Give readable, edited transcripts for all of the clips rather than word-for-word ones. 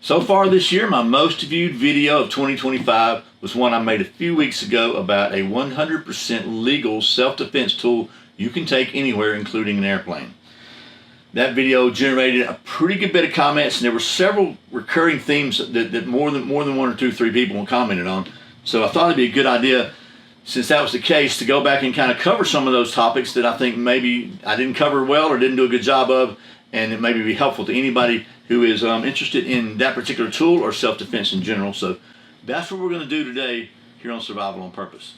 So far this year, my most viewed video of 2025 was one I made a few weeks ago about a 100% legal self-defense tool you can take anywhere, including an airplane. That video generated a pretty good bit of comments, and there were several recurring themes that more than one or two, three people commented on. So I thought it'd be a good idea, since that was the case, to go back and kind of cover some of those topics that I think maybe I didn't cover well or didn't do a good job of, and it maybe be helpful to anybody who is interested in that particular tool or self-defense in general. So that's what we're going to do today here on Survival on Purpose.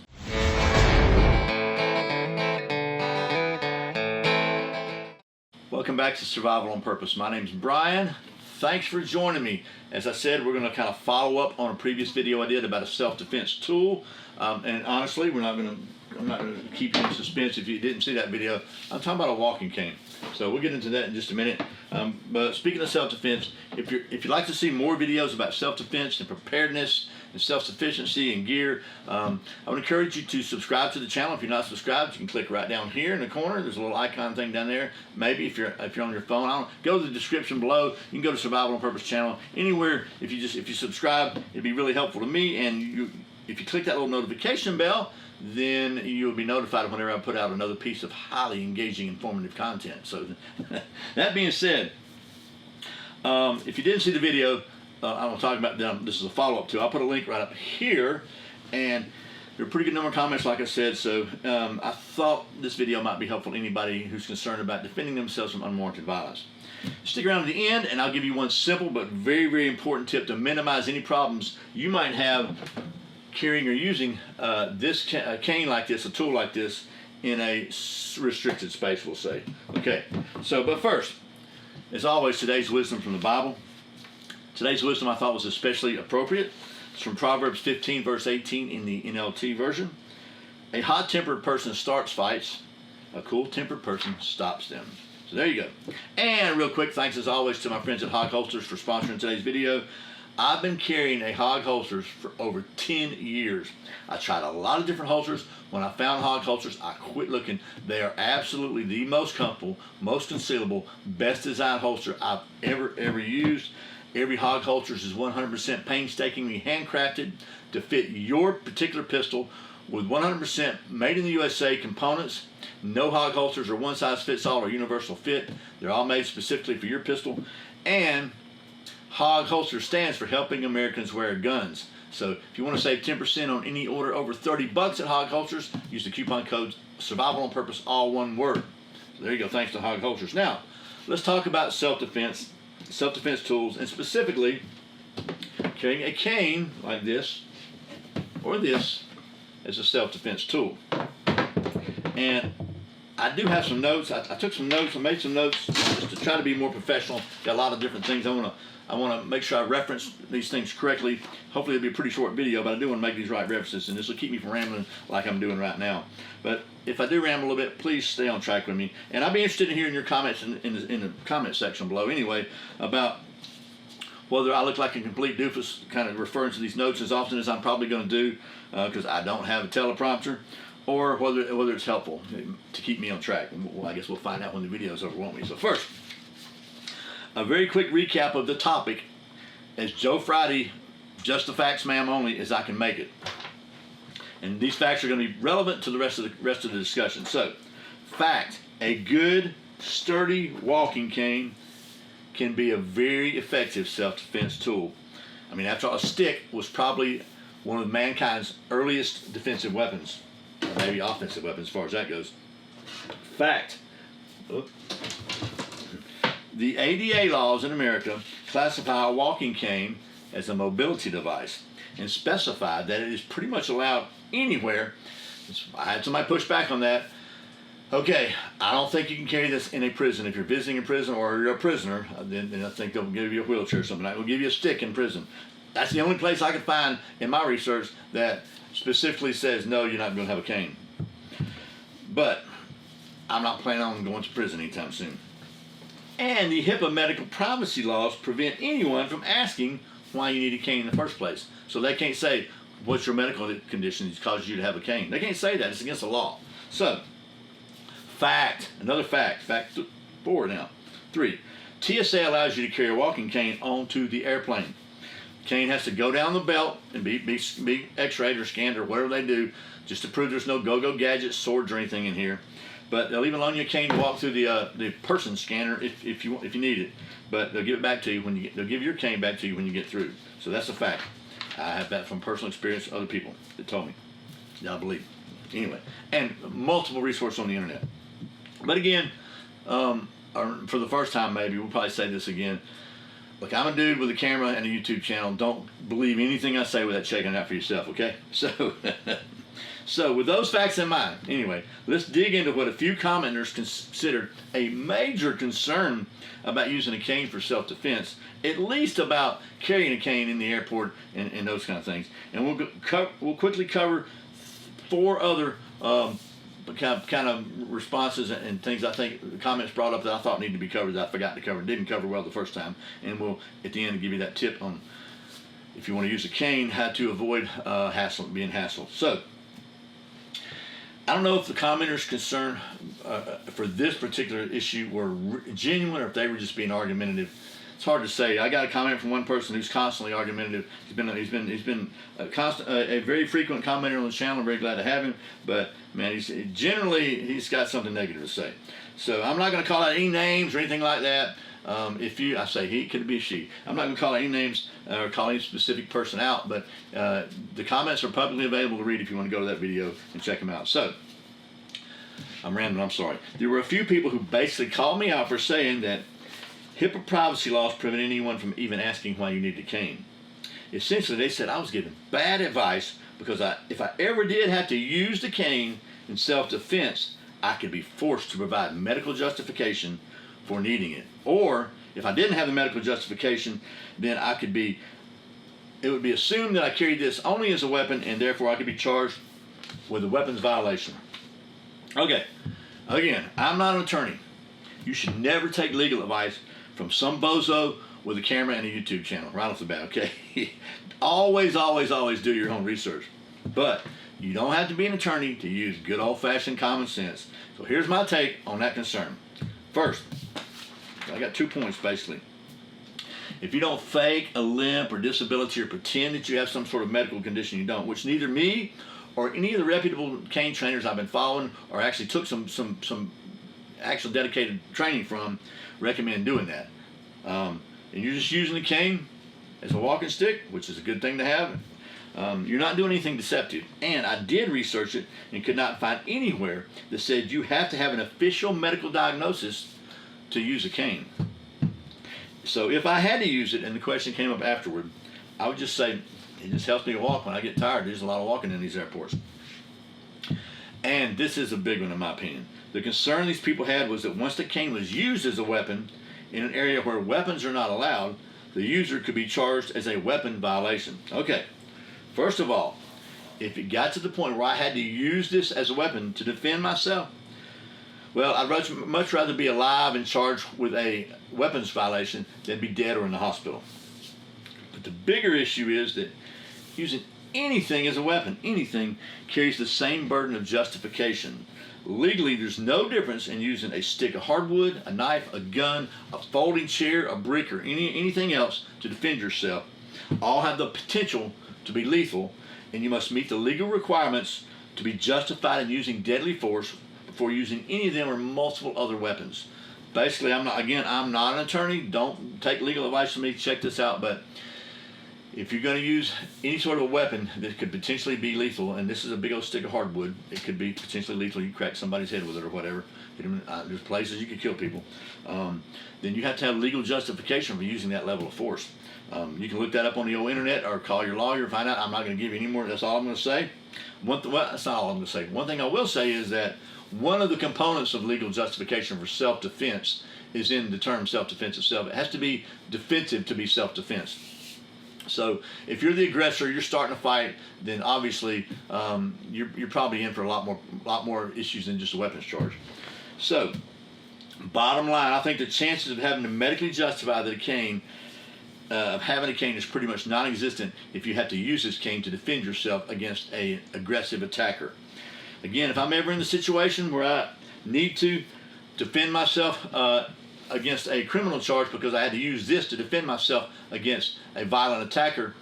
Welcome back to Survival on Purpose. My name's Brian. Thanks for joining me. As I said, we're going to kind of follow up on a previous video I did about a self-defense tool. And honestly, I'm not going to keep you in suspense if you didn't see that video. I'm talking about a walking cane. So we'll get into that in just a minute. But speaking of self-defense, if you'd like to see more videos about self-defense and preparedness and self-sufficiency and gear, I would encourage you to subscribe to the channel. If you're not subscribed, you can click right down here in the corner. There's a little icon thing down there. Maybe if you're on your phone, go to the description below. You can go to Survival on Purpose channel. Anywhere, if you subscribe, it'd be really helpful to me. And if you click that little notification bell, then you'll be notified whenever I put out another piece of highly engaging, informative content. So that being said, if you didn't see the video, I'm going to talk about them. This is a follow-up to. I'll put a link right up here, and there are a pretty good number of comments, like I said. So I thought this video might be helpful to anybody who's concerned about defending themselves from unwarranted violence. Stick around to the end, and I'll give you one simple but very, very important tip to minimize any problems you might have carrying or using this cane like this, a tool like this, in a restricted space, we'll say. Okay, so but first, as always, today's wisdom from the Bible. Today's wisdom I thought was especially appropriate. It's from Proverbs 15, verse 18 in the NLT version. A hot-tempered person starts fights. A cool-tempered person stops them. So there you go. And real quick, thanks as always to my friends at Hog Holsters for sponsoring today's video. I've been carrying a Hog Holsters for over 10 years. I tried a lot of different holsters. When I found Hog Holsters, I quit looking. They are absolutely the most comfortable, most concealable, best designed holster I've ever used. Every Hog Holsters is 100% painstakingly handcrafted to fit your particular pistol with 100% made in the USA components. No Hog Holsters are one size fits all or universal fit. They're all made specifically for your pistol. And Hog Holster stands for Helping Americans Wear Guns. So if you want to save 10% on any order over $30 at Hog Holsters, use the coupon code Survival on Purpose, all one word. So there you go, thanks to Hog Holsters. Now, let's talk about self-defense tools, and specifically carrying a cane like this or this as a self-defense tool. And I do have some notes. I took some notes. I made some notes just to try to be more professional. Got a lot of different things I want to make sure I reference these things correctly. Hopefully it'll be a pretty short video, but I do want to make these right references, and this will keep me from rambling like I'm doing right now. But if I do ramble a little bit, please stay on track with me. And I'd be interested in hearing your comments in the comment section below anyway about whether I look like a complete doofus kind of referring to these notes as often as I'm probably going to do because I don't have a teleprompter, or whether it's helpful to keep me on track. Well, I guess we'll find out when the video's over, won't we? So first, a very quick recap of the topic, as Joe Friday, just the facts ma'am only as I can make it. And these facts are going to be relevant to the rest of the discussion. So, fact, a good, sturdy walking cane can be a very effective self-defense tool. I mean, after all, a stick was probably one of mankind's earliest defensive weapons, or maybe offensive weapons as far as that goes. Fact. The ADA laws in America classify a walking cane as a mobility device and specify that it is pretty much allowed anywhere. I had somebody push back on that. Okay, I don't think you can carry this in a prison. If you're visiting a prison or you're a prisoner, then I think they'll give you a wheelchair or something. They'll give you a stick in prison. That's the only place I could find in my research that specifically says, no, you're not going to have a cane. But I'm not planning on going to prison anytime soon. And the HIPAA medical privacy laws prevent anyone from asking why you need a cane in the first place. So they can't say, what's your medical condition that causes you to have a cane? They can't say that. It's against the law. So, fact, another fact, fact 4 now. 3, TSA allows you to carry a walking cane onto the airplane. Cane has to go down the belt and be x-rayed or scanned or whatever they do, just to prove there's no go-go gadgets, swords, or anything in here. But they'll even loan you a cane to walk through the person scanner if you need it. But they'll give it back to you they'll give your cane back to you when you get through. So that's a fact. I have that from personal experience. Other people that told me. I believe. Anyway, and multiple resources on the internet. But again, for the first time maybe, we'll probably say this again. Look, I'm a dude with a camera and a YouTube channel. Don't believe anything I say without checking it out for yourself, okay? So with those facts in mind, anyway, let's dig into what a few commenters considered a major concern about using a cane for self-defense, at least about carrying a cane in the airport and those kind of things. And we'll quickly cover 4 other kind of responses and things I think the comments brought up that I thought needed to be covered that I forgot to cover, didn't cover well the first time. And we'll, at the end, give you that tip on, if you want to use a cane, how to avoid being hassled. So, I don't know if the commenters' concern for this particular issue were genuine or if they were just being argumentative. It's hard to say. I got a comment from one person who's constantly argumentative. He's been a very frequent commenter on the channel. I'm very glad to have him. But man, he's got something negative to say. So I'm not going to call out any names or anything like that. I say he, could be a she. I'm not going to call out any names or call any specific person out. But the comments are publicly available to read if you want to go to that video and check them out. So I'm rambling. I'm sorry. There were a few people who basically called me out for saying that HIPAA privacy laws prevent anyone from even asking why you need a cane. Essentially, they said I was giving bad advice because if I ever did have to use the cane in self-defense, I could be forced to provide medical justification for needing it. Or if I didn't have the medical justification, then it would be assumed that I carried this only as a weapon and therefore I could be charged with a weapons violation. Okay, again, I'm not an attorney. You should never take legal advice from some bozo with a camera and a YouTube channel right off the bat, okay? Always do your own research. But you don't have to be an attorney to use good old-fashioned common sense. So here's my take on that concern. First, I got 2 points basically. If you don't fake a limp or disability or pretend that you have some sort of medical condition you don't, which neither me or any of the reputable cane trainers I've been following or actually took some actual dedicated training from, recommend doing that. And you're just using the cane as a walking stick, which is a good thing to have. You're not doing anything deceptive. And I did research it and could not find anywhere that said you have to have an official medical diagnosis to use a cane. So if I had to use it and the question came up afterward, I would just say, it just helps me walk when I get tired. There's a lot of walking in these airports. And this is a big one in my opinion. The concern these people had was that once the cane was used as a weapon in an area where weapons are not allowed, the user could be charged as a weapon violation. Okay, first of all, if it got to the point where I had to use this as a weapon to defend myself, well, I'd much rather be alive and charged with a weapons violation than be dead or in the hospital. But the bigger issue is that using anything as a weapon, anything, carries the same burden of justification. Legally, there's no difference in using a stick of hardwood, a knife, a gun, a folding chair, a brick, or anything else to defend yourself. All have the potential to be lethal, and you must meet the legal requirements to be justified in using deadly force before using any of them or multiple other weapons. Basically, I'm not an attorney. Don't take legal advice from me. Check this out, but if you're going to use any sort of a weapon that could potentially be lethal, and this is a big old stick of hardwood, it could be potentially lethal. You crack somebody's head with it or whatever. There's places you could kill people. Then you have to have legal justification for using that level of force. You can look that up on the old internet or call your lawyer and find out. I'm not going to give you any more. That's all I'm going to say. That's not all I'm going to say. One thing I will say is that one of the components of legal justification for self-defense is in the term self-defense itself. It has to be defensive to be self-defense. So if you're the aggressor, you're starting a fight, then obviously you're probably in for a lot more issues than just a weapons charge. So bottom line, I think the chances of having to medically justify that having a cane is pretty much non-existent if you have to use this cane to defend yourself against an aggressive attacker. Again, if I'm ever in the situation where I need to defend myself against a criminal charge because I had to use this to defend myself against a violent attacker,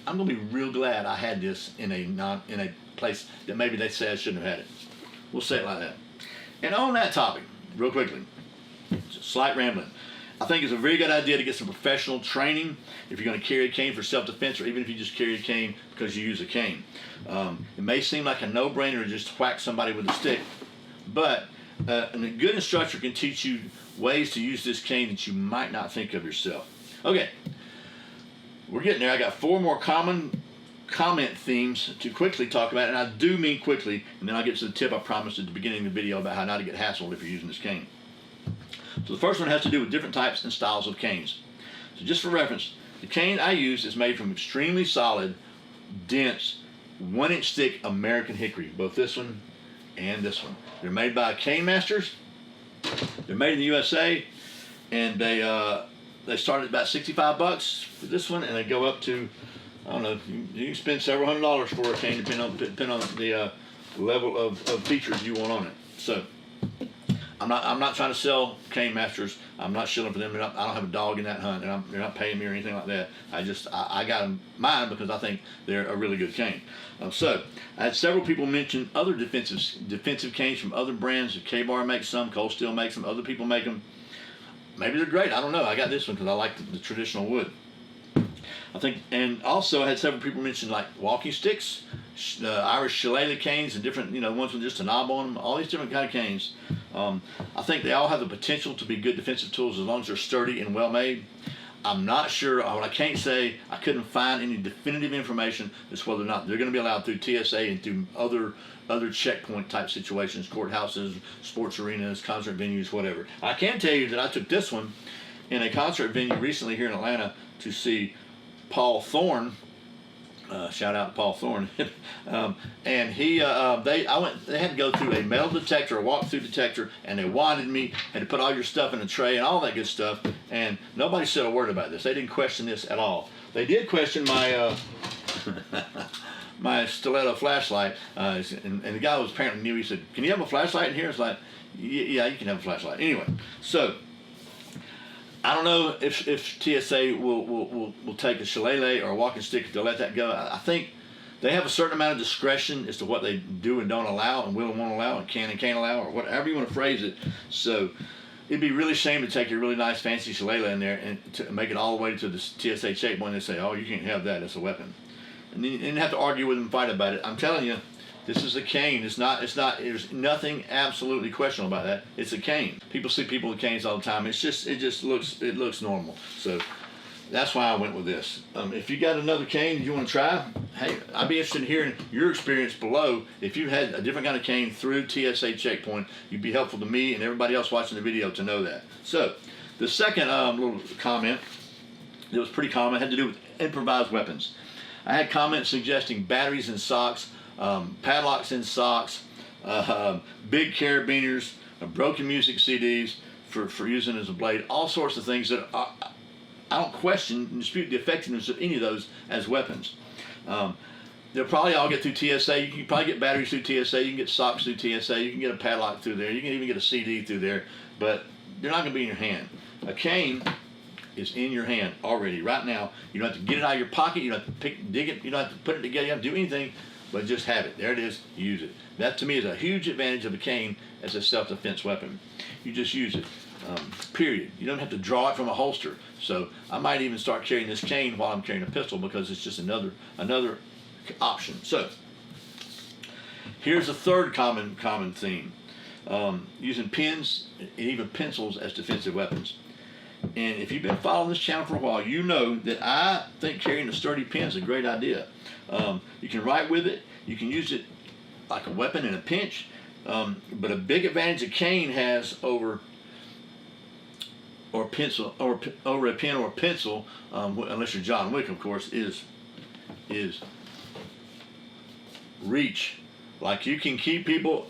I'm going to be real glad I had this in a place that maybe they say I shouldn't have had it. We'll say it like that. And on that topic, real quickly, slight rambling. I think it's a very good idea to get some professional training if you're going to carry a cane for self-defense, or even if you just carry a cane because you use a cane. It may seem like a no-brainer to just whack somebody with a stick, but a good instructor can teach you ways to use this cane that you might not think of yourself. Okay, we're getting there. I got 4 more common comment themes to quickly talk about, and I do mean quickly, and then I'll get to the tip I promised at the beginning of the video about how not to get hassled if you're using this cane. So the first one has to do with different types and styles of canes. So just for reference, the cane I use is made from extremely solid, dense, 1-inch thick American hickory, both this one and this one. They're made by Cane Masters. They're made in the USA, and they start at about $65 for this one, and they go up to, I don't know, you can spend several $100s for a cane depending on the level of features you want on it. So I'm not trying to sell Cane Masters. I'm not shilling for them. I don't have a dog in that hunt, and they're not paying me or anything like that. I got mine because I think they're a really good cane. So I had several people mention other defensive canes from other brands. K-Bar makes some, Cold Steel makes them, other people make them. Maybe they're great. I don't know. I got this one because I like the traditional wood. I think, and also I had several people mention like walking sticks, Irish shillelagh canes, and different, ones with just a knob on them. All these different kind of canes. I think they all have the potential to be good defensive tools as long as they're sturdy and well made. I'm not sure. What I can't say, I couldn't find any definitive information as to whether or not they're going to be allowed through TSA and through other checkpoint type situations, courthouses, sports arenas, concert venues, whatever. I can tell you that I took this one in a concert venue recently here in Atlanta to see Paul Thorne. Shout out to Paul Thorne. And he, they had to go through a metal detector, a walk-through detector, and they wanted me, had to put all your stuff in a tray and all that good stuff. And nobody said a word about this. They didn't question this at all. They did question my my stiletto flashlight, and the guy was apparently new. He said, "Can you have a flashlight in here?" It's like, "Yeah, you can have a flashlight." Anyway, so I don't know if TSA will take a shillelagh or a walking stick to let that go. I think they have a certain amount of discretion as to what they do and don't allow, and will and won't allow, and can and can't allow, or whatever you want to phrase it. So it'd be really shame to take a really nice fancy shillelagh in there and to make it all the way to the TSA checkpoint and they say, "Oh, you can't have that. It's a weapon," and then you have to argue with them and fight about it. I'm telling you, this is a cane. It's not. There's nothing absolutely questionable about that. It's a cane. People see people with canes all the time. It just looks normal. So that's why I went with this. If you got another cane you want to try, hey, I'd be interested in hearing your experience below. If you had a different kind of cane through TSA checkpoint, you'd be helpful to me and everybody else watching the video to know that. So the second little comment that was pretty common had to do with improvised weapons. I had comments suggesting batteries in socks, padlocks in socks, big carabiners, broken music CDs for using as a blade, all sorts of things that I don't question and dispute the effectiveness of any of those as weapons. They'll probably all get through TSA. You can probably get batteries through TSA. You can get socks through TSA. You can get a padlock through there. You can even get a CD through there, but they're not going to be in your hand. A cane is in your hand already right now. You don't have to get it out of your pocket. You don't have to dig it. You don't have to put it together. You don't have to do anything but just have it. There it is. Use it. That to me is a huge advantage of a cane as a self-defense weapon. You just use it. Period. You don't have to draw it from a holster. So I might even start carrying this cane while I'm carrying a pistol because it's just another option. So here's a third common theme. Using pens and even pencils as defensive weapons. And if you've been following this channel for a while, you know that I think carrying a sturdy pen is a great idea. You can write with it. You can use it like a weapon in a pinch. But a big advantage a cane has over a pen or a pencil, unless you're John Wick, of course, is reach. Like you can keep people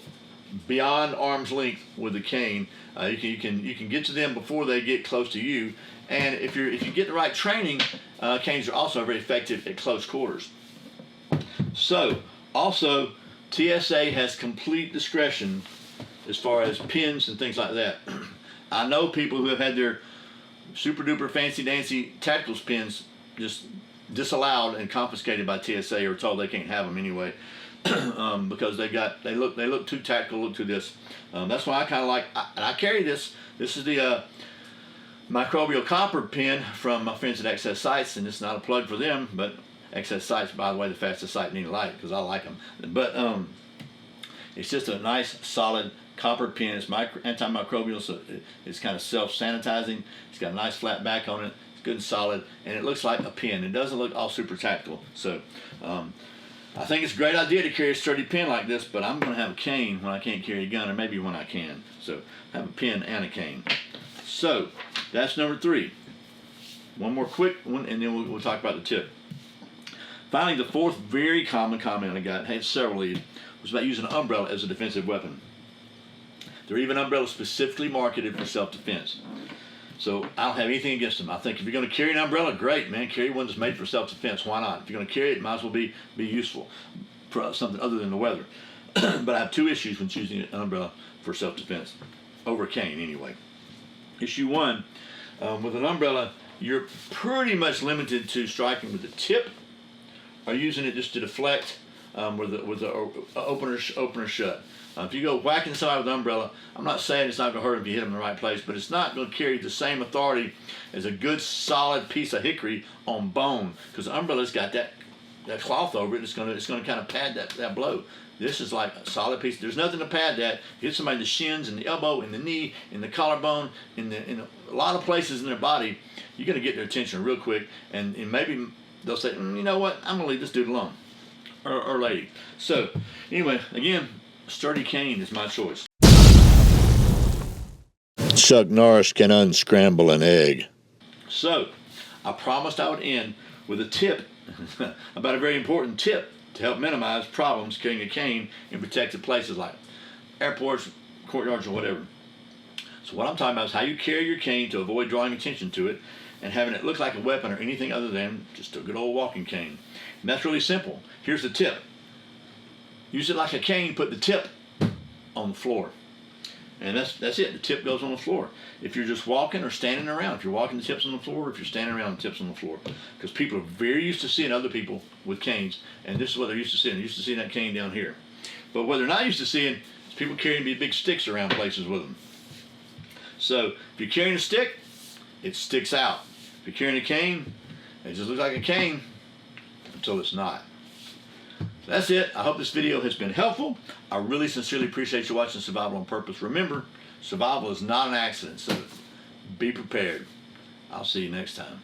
beyond arm's length with a cane. You can get to them before they get close to you, and if you get the right training, canes are also very effective at close quarters. So also TSA has complete discretion as far as pins and things like that. I know people who have had their super duper fancy dancy tactical pins just disallowed and confiscated by TSA, or told they can't have them anyway, because they look too tactical, look too this. That's why I kind of like, and I carry this. This is the microbial copper pin from my friends at Excess Sights, and it's not a plug for them, but Excess Sights, by the way, the fastest sight in any light, because I like them. But it's just a nice solid copper pin. It's antimicrobial, so it's kind of self-sanitizing. It's got a nice flat back on it. It's good and solid, and it looks like a pin. It doesn't look all super tactical. So I think it's a great idea to carry a sturdy pin like this, but I'm going to have a cane when I can't carry a gun, or maybe when I can. So have a pin and a cane. So that's number 3. One more quick one, and then we'll talk about the tip. Finally, the 4th very common comment I got, had several of these, was about using an umbrella as a defensive weapon. There are even umbrellas specifically marketed for self-defense. So I don't have anything against them. I think if you're going to carry an umbrella, great, man. Carry one that's made for self-defense. Why not? If you're going to carry it, it might as well be useful for something other than the weather. But I have 2 issues when choosing an umbrella for self-defense, over a cane anyway. Issue 1, with an umbrella, you're pretty much limited to striking with the tip, or using it just to deflect with the opener shut. If you go whacking somebody with an umbrella, I'm not saying it's not going to hurt if you hit them in the right place, but it's not going to carry the same authority as a good solid piece of hickory on bone, because the umbrella's got that cloth over it. It's going to kind of pad that blow. This is like a solid piece. There's nothing to pad that. You hit somebody in the shins, in the elbow, in the knee, in the collarbone, in a lot of places in their body, you're going to get their attention real quick, and maybe they'll say, you know what, I'm going to leave this dude alone, or lady. So anyway, again, sturdy cane is my choice. Chuck Norris can unscramble an egg. So I promised I would end with a tip about a very important tip to help minimize problems carrying a cane in protected places like airports, courtyards, or whatever. So what I'm talking about is how you carry your cane to avoid drawing attention to it and having it look like a weapon or anything other than just a good old walking cane. And that's really simple. Here's the tip. Use it like a cane, put the tip on the floor. And that's it. The tip goes on the floor. If you're just walking or standing around, if you're walking, the tip's on the floor. If you're standing around, the tip's on the floor. Because people are very used to seeing other people with canes, and this is what they're used to seeing. They're used to seeing that cane down here. But what they're not used to seeing is people carrying these big sticks around places with them. So if you're carrying a stick, it sticks out. If you're carrying a cane, it just looks like a cane until it's not. So that's it. I hope this video has been helpful. I really sincerely appreciate you watching Survival on Purpose. Remember, survival is not an accident, so be prepared. I'll see you next time.